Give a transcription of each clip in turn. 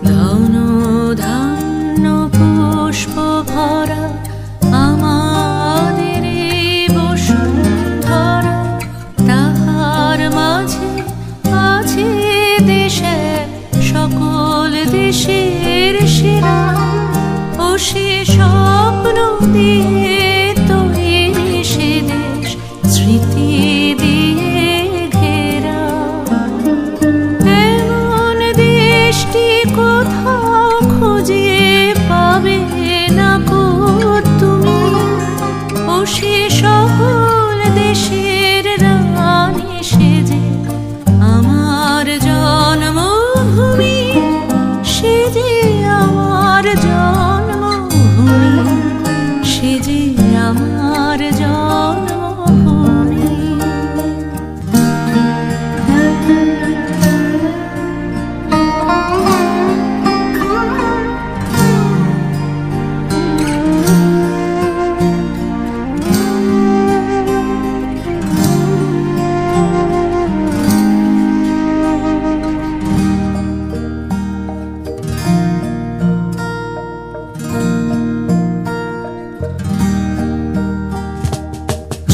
ধন ধান্য পুষ্প ভরা আমাদের বসুন্ধরা, তাহার মাঝে আছে দেশে সকল দেশের সেরা। ও সে স্বপ্ন দিয়ে তৈরি সে দেশ, স্মৃতি দিয়ে ঘেরা। এমন দেশটি কোথাও খুঁজে পাবে না কো তুমি। ও সে সকল দেশের রানী সেজে আমার জন্মভূমি, সে যে আমার জন্মভূমি, সে যে আমার জন্মভূমি।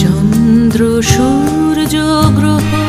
চন্দ্র সূর্য গ্রহ